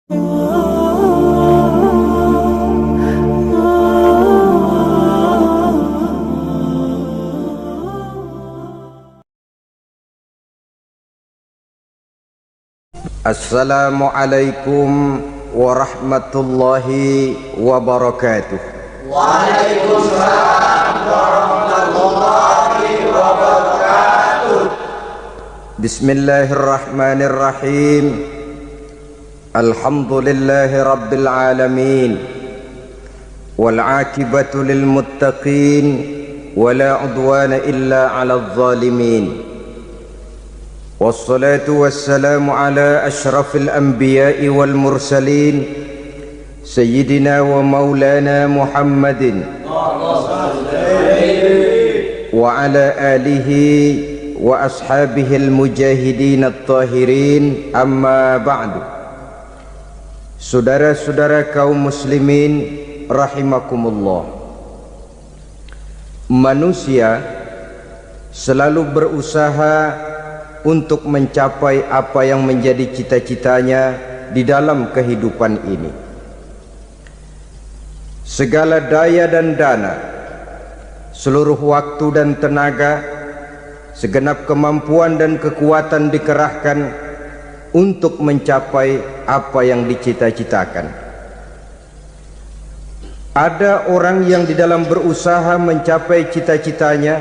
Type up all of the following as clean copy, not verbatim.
Assalamualaikum warahmatullahi wabarakatuh. Waalaikumsalam warahmatullahi wabarakatuh. Bismillahirrahmanirrahim. Alhamdulillahi rabbil alamin. Wal aqibatu lil muttaqin wala udwana illa 'alal zalimin. والصلاة والسلام على أشرف الأنبياء والمرسلين سيدنا ومولانا محمد وعلى آله وأصحابه المجاهدين الطاهرين. أما بعد. Saudara-saudara kaum muslimin rahimakumullah, manusia selalu berusaha untuk mencapai apa yang menjadi cita-citanya di dalam kehidupan ini. Segala daya dan dana, seluruh waktu dan tenaga, segenap kemampuan dan kekuatan dikerahkan untuk mencapai apa yang dicita-citakan. Ada orang yang di dalam berusaha mencapai cita-citanya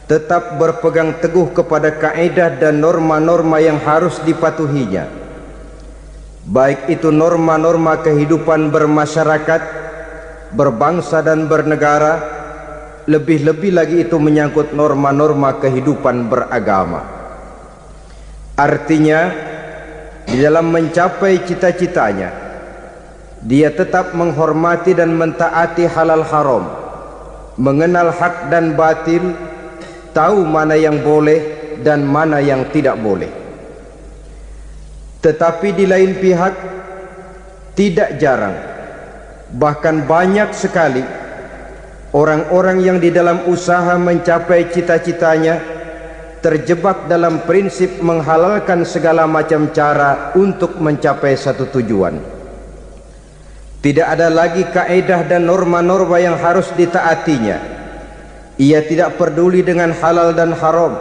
tetap berpegang teguh kepada kaidah dan norma-norma yang harus dipatuhinya, baik itu norma-norma kehidupan bermasyarakat, berbangsa dan bernegara, lebih-lebih lagi itu menyangkut norma-norma kehidupan beragama. Artinya, di dalam mencapai cita-citanya, dia tetap menghormati dan mentaati halal haram, mengenal hak dan batil, tahu mana yang boleh dan mana yang tidak boleh. Tetapi di lain pihak, tidak jarang, bahkan banyak sekali orang-orang yang di dalam usaha mencapai cita-citanya terjebak dalam prinsip menghalalkan segala macam cara untuk mencapai satu tujuan. Tidak ada lagi kaidah dan norma-norma yang harus ditaatinya. Ia tidak peduli dengan halal dan haram.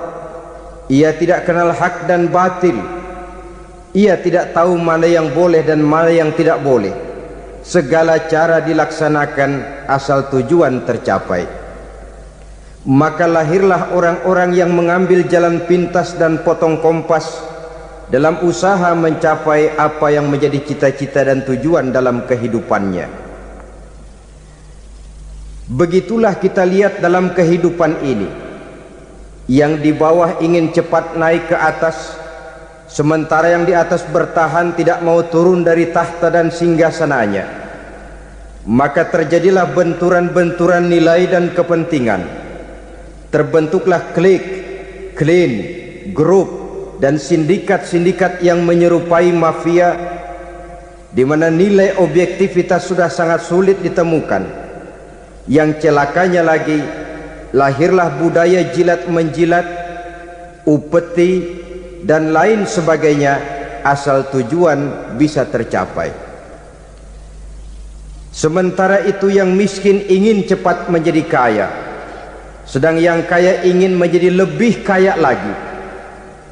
Ia tidak kenal hak dan batil. Ia tidak tahu mana yang boleh dan mana yang tidak boleh. Segala cara dilaksanakan asal tujuan tercapai. Maka lahirlah orang-orang yang mengambil jalan pintas dan potong kompas dalam usaha mencapai apa yang menjadi cita-cita dan tujuan dalam kehidupannya. Begitulah kita lihat dalam kehidupan ini. Yang di bawah ingin cepat naik ke atas, sementara yang di atas bertahan tidak mau turun dari tahta dan singgasananya. Maka terjadilah benturan-benturan nilai dan kepentingan. Terbentuklah klik, klan, grup dan sindikat-sindikat yang menyerupai mafia, di mana nilai objektivitas sudah sangat sulit ditemukan. Yang celakanya lagi, lahirlah budaya jilat-menjilat, upeti dan lain sebagainya asal tujuan bisa tercapai. Sementara itu yang miskin ingin cepat menjadi kaya, sedang yang kaya ingin menjadi lebih kaya lagi.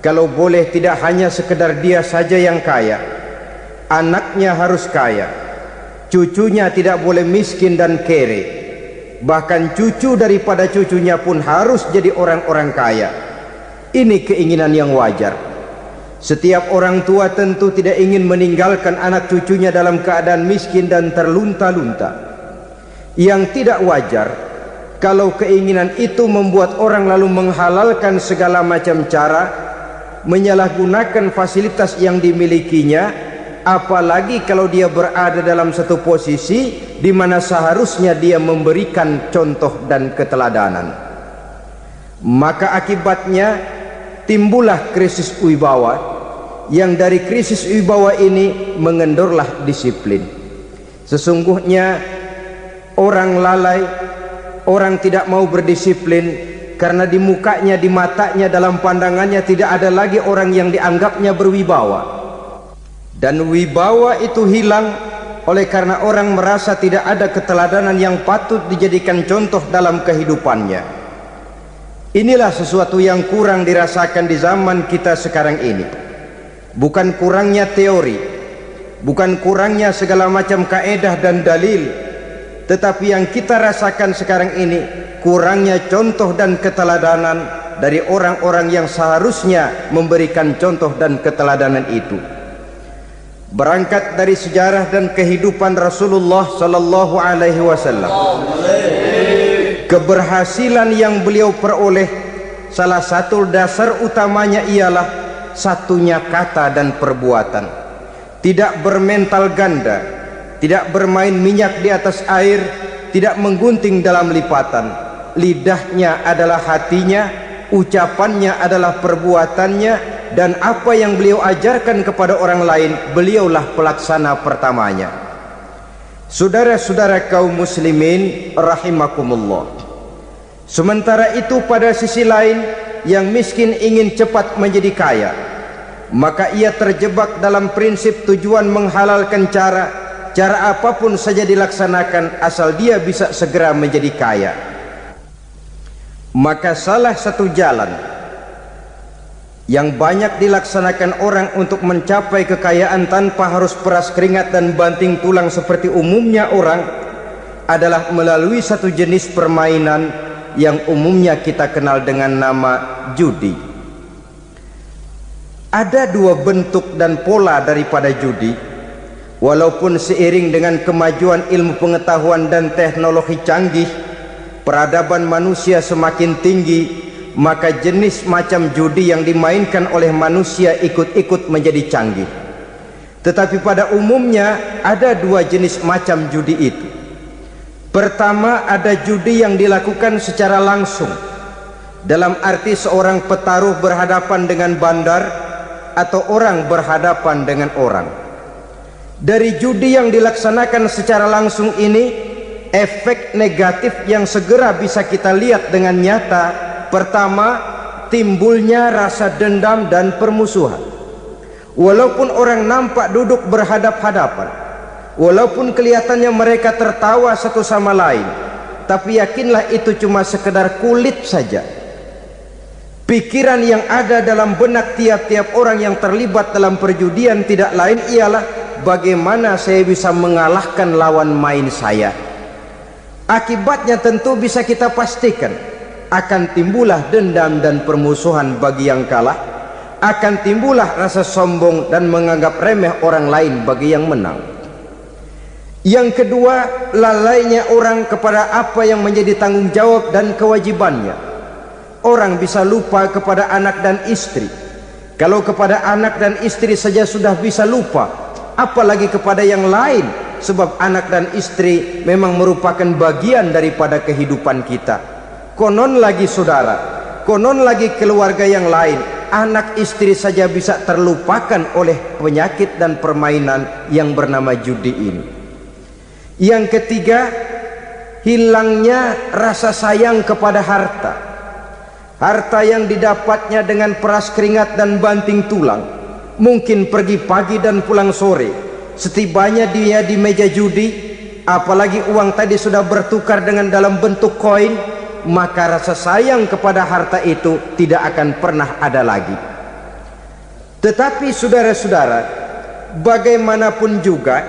Kalau boleh tidak hanya sekedar dia saja yang kaya, anaknya harus kaya, cucunya tidak boleh miskin dan kere. Bahkan cucu daripada cucunya pun harus jadi orang-orang kaya. Ini keinginan yang wajar. Setiap orang tua tentu tidak ingin meninggalkan anak cucunya dalam keadaan miskin dan terlunta-lunta. Yang tidak wajar kalau keinginan itu membuat orang lalu menghalalkan segala macam cara, menyalahgunakan fasilitas yang dimilikinya, apalagi kalau dia berada dalam satu posisi di mana seharusnya dia memberikan contoh dan keteladanan. Maka akibatnya timbullah krisis wibawa, yang dari krisis wibawa ini mengendorlah disiplin. Sesungguhnya orang lalai, orang tidak mau berdisiplin karena di mukanya, di matanya, dalam pandangannya tidak ada lagi orang yang dianggapnya berwibawa. Dan wibawa itu hilang oleh karena orang merasa tidak ada keteladanan yang patut dijadikan contoh dalam kehidupannya. Inilah sesuatu yang kurang dirasakan di zaman kita sekarang ini. Bukan kurangnya teori, bukan kurangnya segala macam kaedah dan dalil, tetapi yang kita rasakan sekarang ini kurangnya contoh dan keteladanan dari orang-orang yang seharusnya memberikan contoh dan keteladanan itu. Berangkat dari sejarah dan kehidupan Rasulullah sallallahu alaihi wasallam, keberhasilan yang beliau peroleh, salah satu dasar utamanya ialah satunya kata dan perbuatan. Tidak bermental ganda, tidak bermain minyak di atas air, tidak menggunting dalam lipatan. Lidahnya adalah hatinya, ucapannya adalah perbuatannya, dan apa yang beliau ajarkan kepada orang lain, beliaulah pelaksana pertamanya. Saudara-saudara kaum muslimin rahimakumullah, sementara itu pada sisi lain, yang miskin ingin cepat menjadi kaya, maka ia terjebak dalam prinsip tujuan menghalalkan cara apapun saja dilaksanakan asal dia bisa segera menjadi kaya. Maka salah satu jalan yang banyak dilaksanakan orang untuk mencapai kekayaan tanpa harus peras keringat dan banting tulang seperti umumnya orang adalah melalui satu jenis permainan yang umumnya kita kenal dengan nama judi. Ada dua bentuk dan pola daripada judi. Walaupun seiring dengan kemajuan ilmu pengetahuan dan teknologi canggih, peradaban manusia semakin tinggi, maka jenis macam judi yang dimainkan oleh manusia ikut-ikut menjadi canggih. Tetapi pada umumnya ada dua jenis macam judi itu. Pertama, ada judi yang dilakukan secara langsung, dalam arti seorang petaruh berhadapan dengan bandar atau orang berhadapan dengan orang. Dari judi yang dilaksanakan secara langsung ini, efek negatif yang segera bisa kita lihat dengan nyata. Pertama, timbulnya rasa dendam dan permusuhan. Walaupun orang nampak duduk berhadap-hadapan, walaupun kelihatannya mereka tertawa satu sama lain, tapi yakinlah itu cuma sekedar kulit saja. Pikiran yang ada dalam benak tiap-tiap orang yang terlibat dalam perjudian tidak lain ialah bagaimana saya bisa mengalahkan lawan main saya. Akibatnya tentu bisa kita pastikan akan timbullah dendam dan permusuhan bagi yang kalah, akan timbullah rasa sombong dan menganggap remeh orang lain bagi yang menang. Yang kedua, lalainya orang kepada apa yang menjadi tanggung jawab dan kewajibannya. Orang bisa lupa kepada anak dan istri. Kalau kepada anak dan istri saja sudah bisa lupa, apalagi kepada yang lain, sebab anak dan istri memang merupakan bagian daripada kehidupan kita. Konon lagi saudara, konon lagi keluarga yang lain, anak istri saja bisa terlupakan oleh penyakit dan permainan yang bernama judi ini. Yang ketiga, hilangnya rasa sayang kepada harta. Harta yang didapatnya dengan peras keringat dan banting tulang, mungkin pergi pagi dan pulang sore. Setibanya dia di meja judi, apalagi uang tadi sudah bertukar dengan dalam bentuk koin, maka rasa sayang kepada harta itu tidak akan pernah ada lagi. Tetapi saudara-saudara, bagaimanapun juga,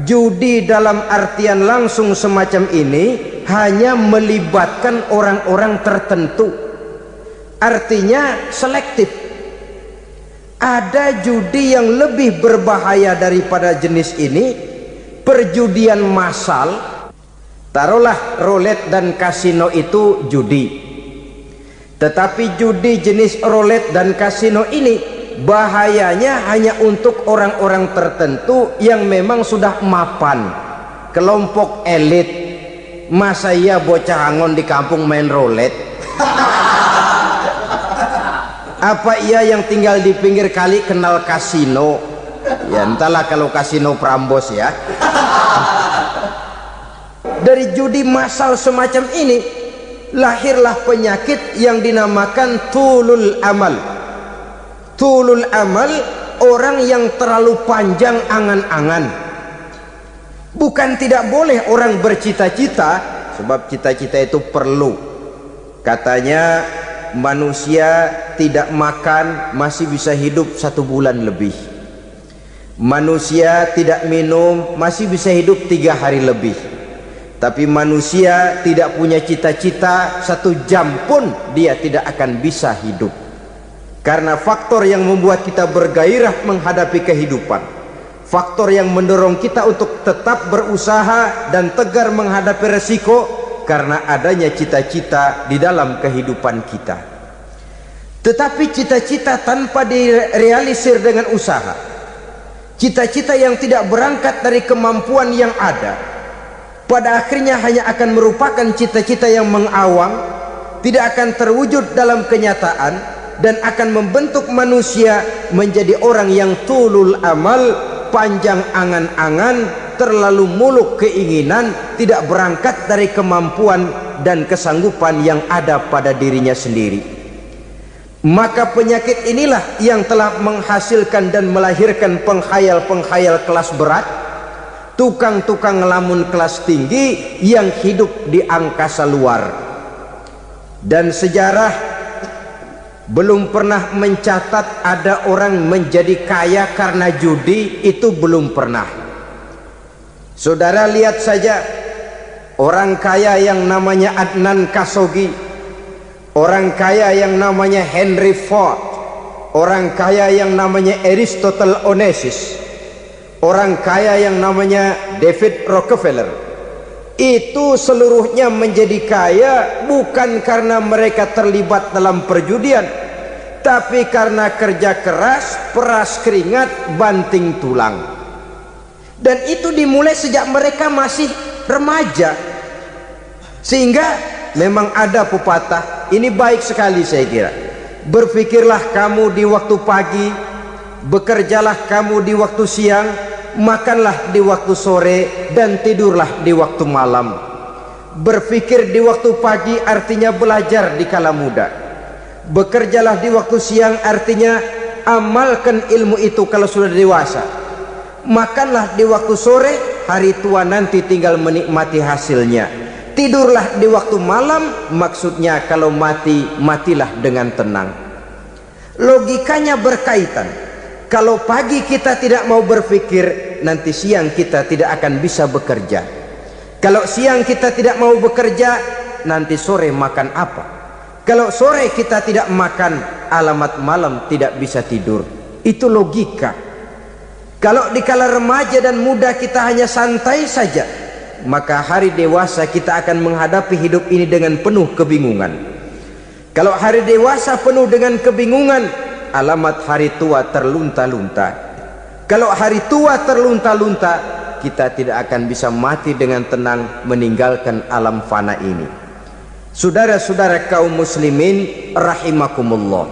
judi dalam artian langsung semacam ini hanya melibatkan orang-orang tertentu. Artinya selektif. Ada judi yang lebih berbahaya daripada jenis ini, perjudian massal. Taruhlah roulette dan kasino itu judi. Tetapi judi jenis roulette dan kasino ini bahayanya hanya untuk orang-orang tertentu yang memang sudah mapan, kelompok elit. Masa iya bocah angon di kampung main roulette? Apa ia yang tinggal di pinggir kali kenal kasino? Ya entahlah kalau kasino Prambos ya. Dari judi massal semacam ini lahirlah penyakit yang dinamakan tulul amal. Tulul amal orang yang terlalu panjang angan-angan. Bukan tidak boleh orang bercita-cita, sebab cita-cita itu perlu. Katanya manusia tidak makan masih bisa hidup 1 bulan lebih. Manusia tidak minum masih bisa hidup 3 hari lebih. Tapi manusia tidak punya cita-cita 1 jam pun dia tidak akan bisa hidup. Karena faktor yang membuat kita bergairah menghadapi kehidupan, faktor yang mendorong kita untuk tetap berusaha dan tegar menghadapi resiko, karena adanya cita-cita di dalam kehidupan kita. Tetapi cita-cita tanpa direalisir dengan usaha, cita-cita yang tidak berangkat dari kemampuan yang ada, pada akhirnya hanya akan merupakan cita-cita yang mengawang, tidak akan terwujud dalam kenyataan, dan akan membentuk manusia menjadi orang yang tulul amal, panjang angan-angan, terlalu muluk keinginan, tidak berangkat dari kemampuan dan kesanggupan yang ada pada dirinya sendiri. Maka penyakit inilah yang telah menghasilkan dan melahirkan penghayal-penghayal kelas berat, tukang-tukang ngelamun kelas tinggi yang hidup di angkasa luar. Dan sejarah belum pernah mencatat ada orang menjadi kaya karena judi, itu belum pernah. Saudara lihat saja orang kaya yang namanya Adnan Khashoggi, orang kaya yang namanya Henry Ford, orang kaya yang namanya Aristotle Onassis, orang kaya yang namanya David Rockefeller. Itu seluruhnya menjadi kaya bukan karena mereka terlibat dalam perjudian, tapi karena kerja keras, peras keringat, banting tulang. Dan itu dimulai sejak mereka masih remaja. Sehingga memang ada pepatah, ini baik sekali saya kira. Berpikirlah kamu di waktu pagi, bekerjalah kamu di waktu siang, makanlah di waktu sore, dan tidurlah di waktu malam. Berpikir di waktu pagi artinya belajar di kala muda. Bekerjalah di waktu siang artinya amalkan ilmu itu kalau sudah dewasa. Makanlah di waktu sore, hari tua nanti tinggal menikmati hasilnya. Tidurlah di waktu malam, maksudnya kalau mati, matilah dengan tenang. Logikanya berkaitan. Kalau pagi kita tidak mau berpikir, nanti siang kita tidak akan bisa bekerja. Kalau siang kita tidak mau bekerja, nanti sore makan apa? Kalau sore kita tidak makan, alamat malam tidak bisa tidur. Itu logika. Kalau di kala remaja dan muda kita hanya santai saja, maka hari dewasa kita akan menghadapi hidup ini dengan penuh kebingungan. Kalau hari dewasa penuh dengan kebingungan, alamat hari tua terlunta-lunta. Kalau hari tua terlunta-lunta, kita tidak akan bisa mati dengan tenang meninggalkan alam fana ini. Saudara-saudara kaum muslimin rahimakumullah.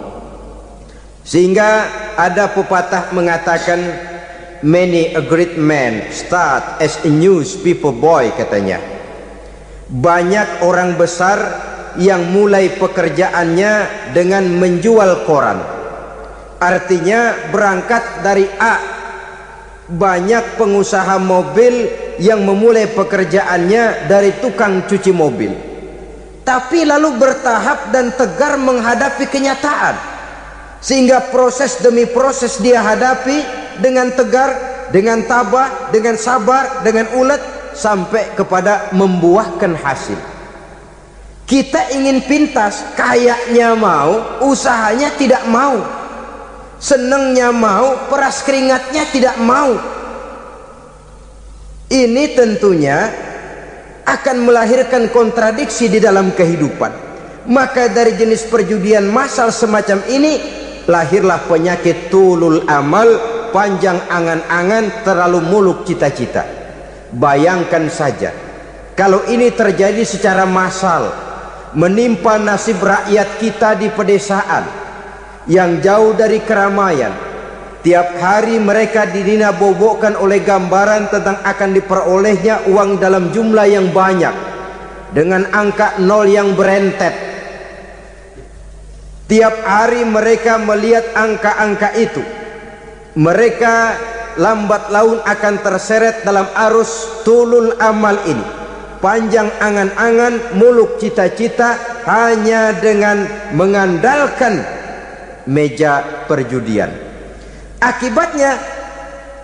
Sehingga ada pepatah mengatakan, many a great man start as a newspaper boy, katanya. Banyak orang besar yang mulai pekerjaannya dengan menjual koran. Artinya berangkat dari A. Banyak pengusaha mobil yang memulai pekerjaannya dari tukang cuci mobil, tapi lalu bertahap dan tegar menghadapi kenyataan, sehingga proses demi proses dia hadapi dengan tegar, dengan tabah, dengan sabar, dengan ulet, sampai kepada membuahkan hasil. Kita ingin pintas, kayaknya mau, usahanya tidak mau. Senangnya mau, peras keringatnya tidak mau. Ini tentunya akan melahirkan kontradiksi di dalam kehidupan. Maka dari jenis perjudian massal semacam ini lahirlah penyakit tulul amal, panjang angan-angan, terlalu muluk cita-cita. Bayangkan saja kalau ini terjadi secara massal, menimpa nasib rakyat kita di pedesaan yang jauh dari keramaian. Tiap hari mereka didina-bobokkan oleh gambaran tentang akan diperolehnya uang dalam jumlah yang banyak dengan angka nol yang berentet. Tiap hari mereka melihat angka-angka itu, mereka lambat laun akan terseret dalam arus tulul amal ini, panjang angan-angan, muluk cita-cita, hanya dengan mengandalkan meja perjudian. Akibatnya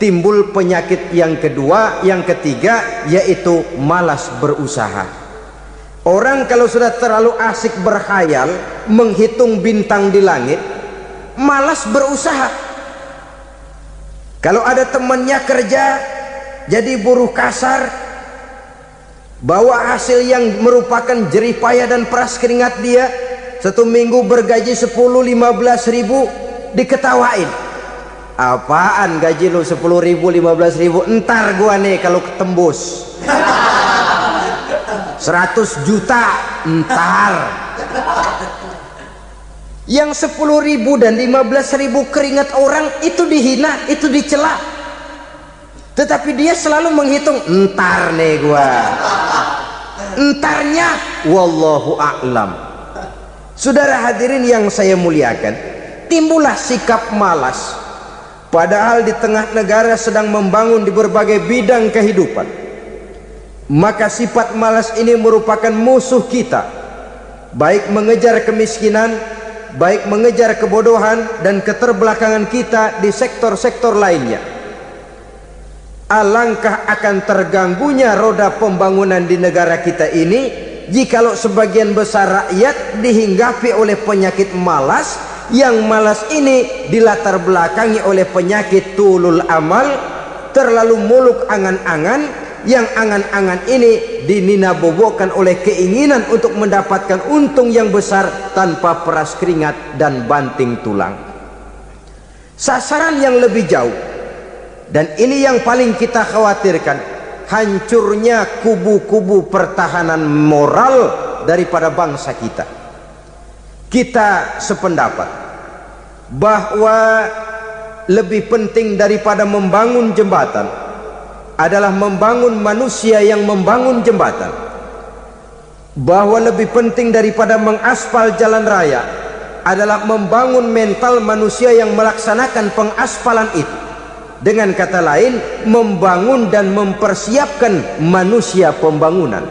timbul penyakit yang kedua, yang ketiga, yaitu malas berusaha. Orang kalau sudah terlalu asik berkhayal, menghitung bintang di langit, malas berusaha. Kalau ada temannya kerja jadi buruh kasar, bawa hasil yang merupakan jerih payah dan peras keringat dia, 1 minggu bergaji 10-15 ribu, diketawain. Apaan gaji lu 10 ribu 15 ribu, entar gua nih kalau ketembus 100 juta entar. Yang 10 ribu dan 15 ribu keringat orang itu dihina, itu dicela, tetapi dia selalu menghitung, entar nih gua, entarnya wallahu a'lam. Saudara hadirin yang saya muliakan, timbullah sikap malas, padahal di tengah negara sedang membangun di berbagai bidang kehidupan. Maka sifat malas ini merupakan musuh kita, baik mengejar kemiskinan, baik mengejar kebodohan dan keterbelakangan kita di sektor-sektor lainnya. Alangkah akan terganggunya roda pembangunan di negara kita ini jikalau sebagian besar rakyat dihinggapi oleh penyakit malas, yang malas ini dilatar belakangi oleh penyakit tulul amal, terlalu muluk angan-angan, yang angan-angan ini dininabobokan oleh keinginan untuk mendapatkan untung yang besar tanpa peras keringat dan banting tulang. Sasaran yang lebih jauh, dan ini yang paling kita khawatirkan, hancurnya kubu-kubu pertahanan moral daripada bangsa kita. Kita sependapat bahwa lebih penting daripada membangun jembatan adalah membangun manusia yang membangun jembatan, bahwa lebih penting daripada mengaspal jalan raya adalah membangun mental manusia yang melaksanakan pengaspalan itu. Dengan kata lain, membangun dan mempersiapkan manusia pembangunan.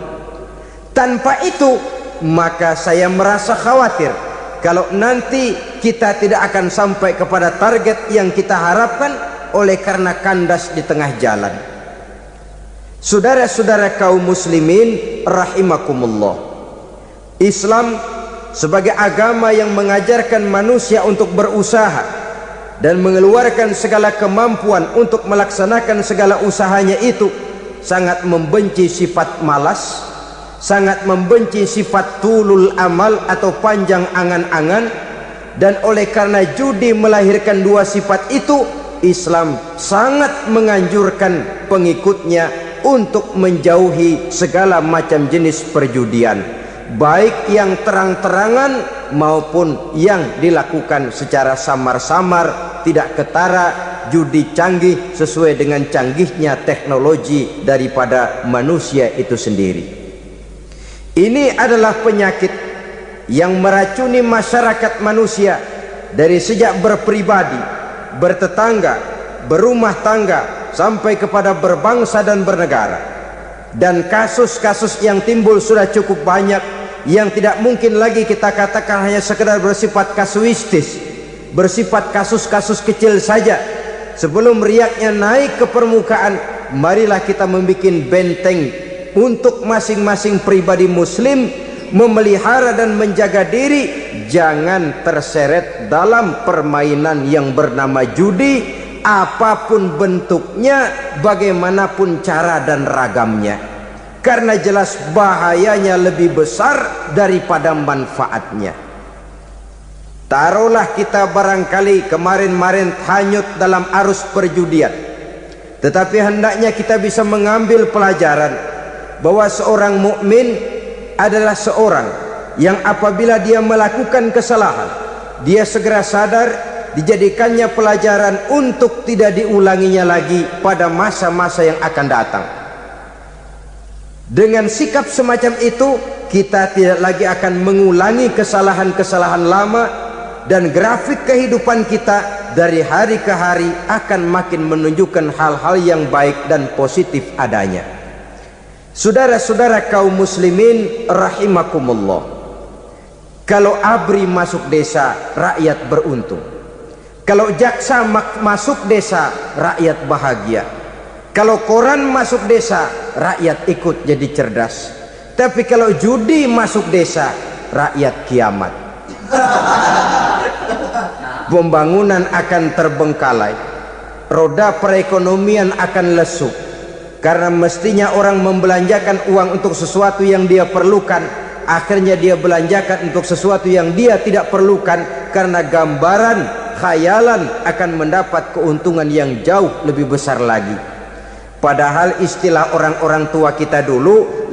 Tanpa itu, maka saya merasa khawatir kalau nanti kita tidak akan sampai kepada target yang kita harapkan oleh karena kandas di tengah jalan. Saudara-saudara kaum muslimin rahimakumullah, Islam sebagai agama yang mengajarkan manusia untuk berusaha dan mengeluarkan segala kemampuan untuk melaksanakan segala usahanya itu, sangat membenci sifat malas, sangat membenci sifat tulul amal atau panjang angan-angan. Dan oleh karena judi melahirkan dua sifat itu, Islam sangat menganjurkan pengikutnya untuk menjauhi segala macam jenis perjudian, baik yang terang-terangan maupun yang dilakukan secara samar-samar, tidak ketara, judi canggih sesuai dengan canggihnya teknologi daripada manusia itu sendiri. Ini adalah penyakit yang meracuni masyarakat manusia dari sejak berpribadi, bertetangga, berumah tangga, sampai kepada berbangsa dan bernegara. Dan kasus-kasus yang timbul sudah cukup banyak, yang tidak mungkin lagi kita katakan hanya sekedar bersifat kasuistis, bersifat kasus-kasus kecil saja. Sebelum riaknya naik ke permukaan, marilah kita membuat benteng untuk masing-masing pribadi muslim memelihara dan menjaga diri, jangan terseret dalam permainan yang bernama judi, apapun bentuknya, bagaimanapun cara dan ragamnya, karena jelas bahayanya lebih besar daripada manfaatnya. Taruhlah kita barangkali kemarin-marin hanyut dalam arus perjudian, tetapi hendaknya kita bisa mengambil pelajaran bahwa seorang mukmin adalah seorang yang apabila dia melakukan kesalahan, dia segera sadar, dijadikannya pelajaran untuk tidak diulanginya lagi pada masa-masa yang akan datang. Dengan sikap semacam itu, kita tidak lagi akan mengulangi kesalahan-kesalahan lama, dan grafik kehidupan kita dari hari ke hari akan makin menunjukkan hal-hal yang baik dan positif adanya. Saudara-saudara kaum muslimin rahimakumullah, kalau ABRI masuk desa, rakyat beruntung. Kalau jaksa masuk desa, rakyat bahagia. Kalau koran masuk desa, rakyat ikut jadi cerdas. Tapi kalau judi masuk desa, rakyat kiamat. Pembangunan akan terbengkalai, roda perekonomian akan lesu, karena mestinya orang membelanjakan uang untuk sesuatu yang dia perlukan, akhirnya dia belanjakan untuk sesuatu yang dia tidak perlukan, karena gambaran khayalan akan mendapat keuntungan yang jauh lebih besar lagi. Padahal istilah orang-orang tua kita dulu